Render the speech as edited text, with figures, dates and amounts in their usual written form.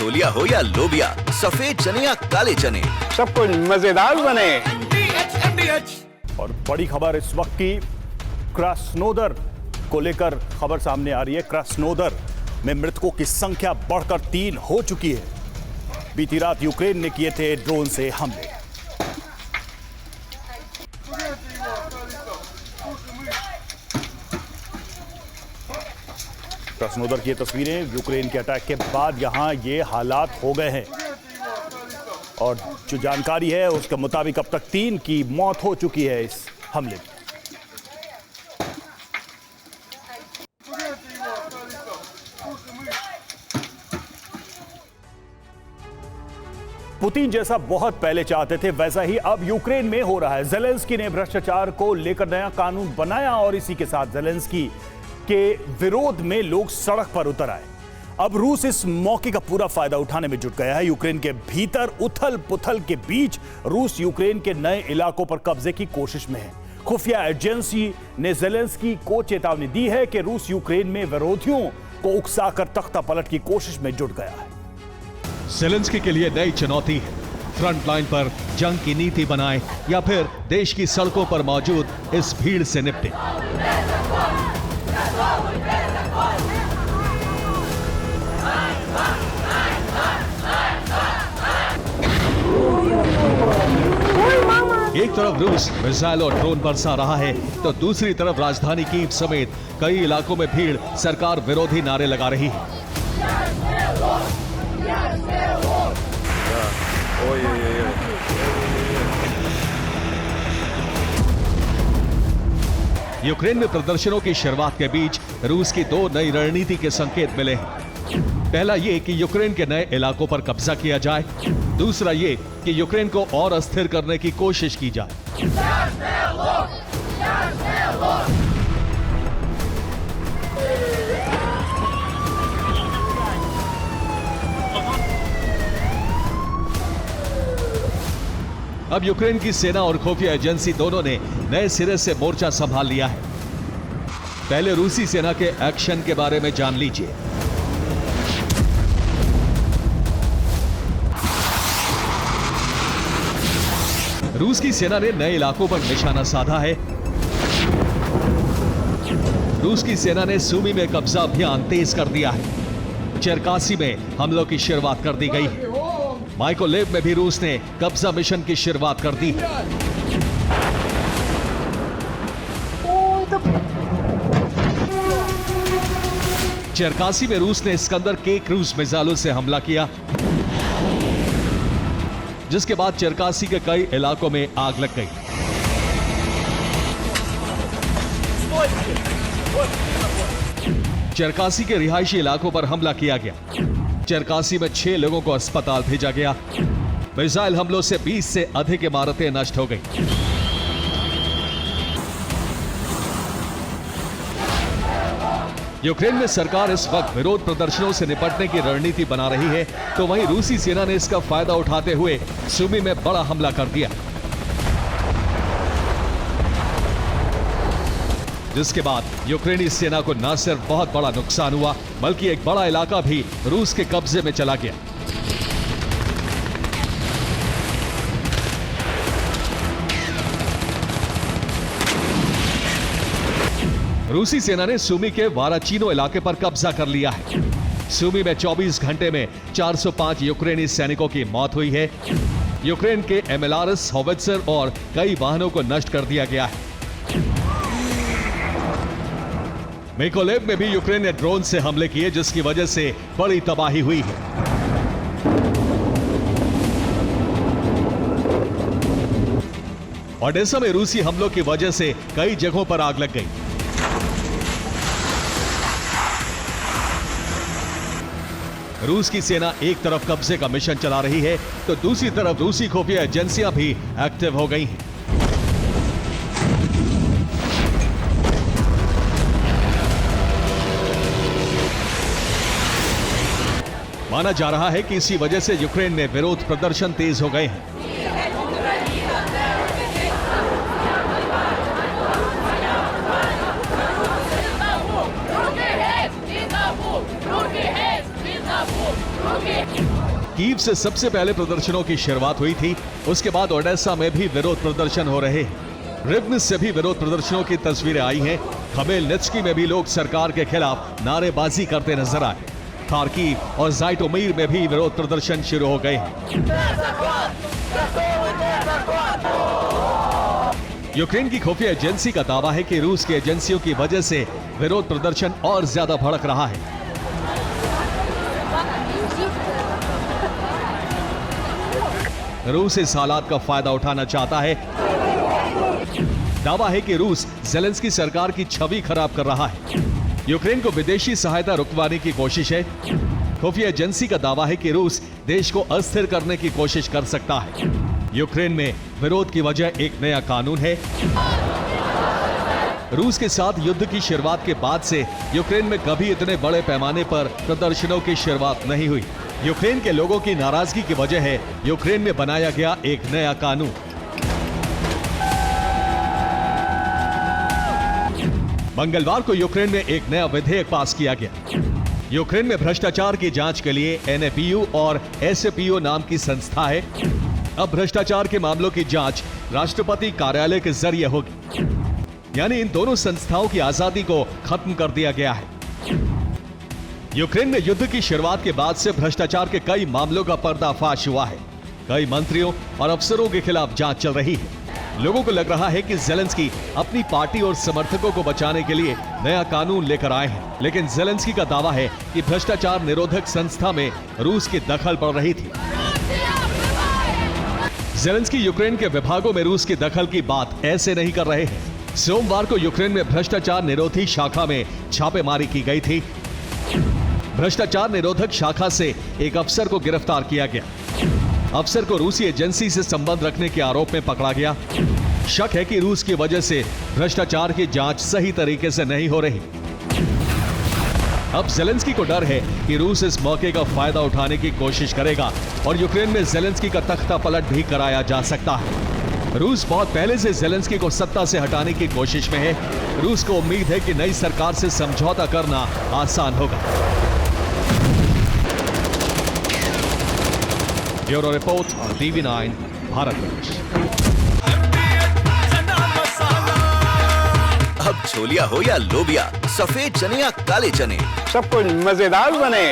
छोलिया हो या लोबिया, सफेद चने या काले चने, सब कुछ मजेदार बने। और बड़ी खबर इस वक्त की क्रास्नोदर को लेकर खबर सामने आ रही है। क्रास्नोदर में मृतकों की संख्या बढ़कर 3 हो चुकी है। बीती रात यूक्रेन ने किए थे ड्रोन से हमले। क्रास्नोदर की तस्वीरें यूक्रेन के अटैक के बाद यहां ये हालात हो गए हैं और जो जानकारी है उसके मुताबिक अब तक 3 की मौत हो चुकी है इस हमले में। पुतिन जैसा बहुत पहले चाहते थे वैसा ही अब यूक्रेन में हो रहा है। जेलेंस्की ने भ्रष्टाचार को लेकर नया कानून बनाया और इसी के साथ जेलेंस्की के विरोध में लोग सड़क पर उतर आए। अब रूस इस मौके का पूरा फायदा उठाने में जुट गया है। यूक्रेन के भीतर उथल पुथल के बीच रूस यूक्रेन के नए इलाकों पर कब्जे की कोशिश में है। खुफिया एजेंसी ने जेलेंस्की को चेतावनी दी है कि रूस यूक्रेन में विरोधियों को उकसाकर तख्ता पलट की कोशिश में जुट गया है। जेलेंस्की के लिए नई चुनौती है। फ्रंट लाइन पर जंग की नीति बनाए या फिर देश की सड़कों पर मौजूद इस भीड़ से निपटे। एक तरफ रूस मिसाइल और ड्रोन बरसा रहा है तो दूसरी तरफ राजधानी कीव समेत कई इलाकों में भीड़ सरकार विरोधी नारे लगा रही है। यूक्रेन में प्रदर्शनों की शुरुआत के बीच रूस की 2 नई रणनीति के संकेत मिले हैं। पहला ये कि यूक्रेन के नए इलाकों पर कब्जा किया जाए, दूसरा ये कि यूक्रेन को और अस्थिर करने की कोशिश की जाए। अब यूक्रेन की सेना और खुफिया एजेंसी दोनों ने नए सिरे से मोर्चा संभाल लिया है। पहले रूसी सेना के एक्शन के बारे में जान लीजिए। रूस की सेना ने नए इलाकों पर निशाना साधा है। रूस की सेना ने सूमी में कब्जा अभियान तेज कर दिया है। चेरकासी में हमलों की शुरुआत कर दी गई है। माइकोलेव में भी रूस ने कब्जा मिशन की शुरुआत कर दी है। चेरकासी में रूस ने स्कंदर के क्रूज मिसाइलों से हमला किया, जिसके बाद चेरकासी के कई इलाकों में आग लग गई। चेरकासी के रिहायशी इलाकों पर हमला किया गया। चेरकासी में 6 लोगों को अस्पताल भेजा गया। मिसाइल हमलों से 20 से अधिक इमारतें नष्ट हो गई। यूक्रेन में सरकार इस वक्त विरोध प्रदर्शनों से निपटने की रणनीति बना रही है, तो वहीं रूसी सेना ने इसका फायदा उठाते हुए सूमी में बड़ा हमला कर दिया, जिसके बाद यूक्रेनी सेना को न सिर्फ बहुत बड़ा नुकसान हुआ बल्कि एक बड़ा इलाका भी रूस के कब्जे में चला गया। रूसी सेना ने सूमी के वाराचीनो इलाके पर कब्जा कर लिया है। सूमी में 24 घंटे में 405 यूक्रेनी सैनिकों की मौत हुई है। यूक्रेन के एमएलआरएस, होवित्जर और कई वाहनों को नष्ट कर दिया गया है। मिकोलेव में भी यूक्रेन ने ड्रोन से हमले किए, जिसकी वजह से बड़ी तबाही हुई है। ओडेसा में रूसी हमलों की वजह से कई जगहों पर आग लग गई। रूस की सेना एक तरफ कब्जे का मिशन चला रही है तो दूसरी तरफ रूसी खुफिया एजेंसियां भी एक्टिव हो गई हैं। माना जा रहा है कि इसी वजह से यूक्रेन में विरोध प्रदर्शन तेज हो गए हैं। रुके कीव से सबसे पहले प्रदर्शनों की शुरुआत हुई थी। उसके बाद ओडेसा में भी विरोध प्रदर्शन हो रहे हैं। रिवने से भी विरोध प्रदर्शनों की तस्वीरें आई हैं। खमेलनित्स्की में भी लोग सरकार के खिलाफ नारेबाजी करते नजर आए। खार्किव और ज़ाइटोमीर में भी विरोध प्रदर्शन शुरू हो गए हैं। यूक्रेन की खुफिया एजेंसी का दावा है कि रूस की एजेंसियों की वजह से विरोध प्रदर्शन और ज्यादा भड़क रहा है। रूस इस हालात का फायदा उठाना चाहता है। दावा है कि रूस ज़ेलेंस्की सरकार की छवि खराब कर रहा है। यूक्रेन को विदेशी सहायता रुकवाने की कोशिश है। खुफिया एजेंसी का दावा है कि रूस देश को अस्थिर करने की कोशिश कर सकता है। यूक्रेन में विरोध की वजह एक नया कानून है। रूस के साथ युद्ध की शुरुआत के बाद से यूक्रेन में कभी इतने बड़े पैमाने पर प्रदर्शनों की शुरुआत नहीं हुई। यूक्रेन के लोगों की नाराजगी की वजह है यूक्रेन में बनाया गया एक नया कानून। मंगलवार को यूक्रेन में एक नया विधेयक पास किया गया। यूक्रेन में भ्रष्टाचार की जांच के लिए एनएपीयू और एसएपीओ नाम की संस्था है। अब भ्रष्टाचार के मामलों की जांच राष्ट्रपति कार्यालय के जरिए होगी। यानी इन दोनों संस्थाओं की आजादी को खत्म कर दिया गया है। यूक्रेन में युद्ध की शुरुआत के बाद से भ्रष्टाचार के कई मामलों का पर्दाफाश हुआ है। कई मंत्रियों और अफसरों के खिलाफ जांच चल रही है। लोगों को लग रहा है कि ज़ेलेंस्की अपनी पार्टी और समर्थकों को बचाने के लिए नया कानून लेकर आए हैं। लेकिन ज़ेलेंस्की का दावा है कि भ्रष्टाचार निरोधक संस्था में रूस की दखल पड़ रही थी। ज़ेलेंस्की यूक्रेन के विभागों में रूस की दखल की बात ऐसे नहीं कर रहे हैं। सोमवार को यूक्रेन में भ्रष्टाचार निरोधी शाखा में छापेमारी की गई थी। भ्रष्टाचार निरोधक शाखा से एक अफसर को गिरफ्तार किया गया। अफसर को रूसी एजेंसी से संबंध रखने के आरोप में पकड़ा गया। शक है कि रूस की वजह से भ्रष्टाचार की जांच सही तरीके से नहीं हो रही। अब ज़ेलेंस्की को डर है कि रूस इस मौके का फायदा उठाने की कोशिश करेगा और यूक्रेन में ज़ेलेंस्की का तख्ता पलट भी कराया जा सकता है। रूस बहुत पहले से ज़ेलेंस्की को सत्ता से हटाने की कोशिश में है। रूस को उम्मीद है कि नई सरकार से समझौता करना आसान होगा। Bureau report TV9 Bharatvarsh. अब छोलिया हो या लोबिया, सफेद चने या काले चने, सब कुछ मजेदार बने।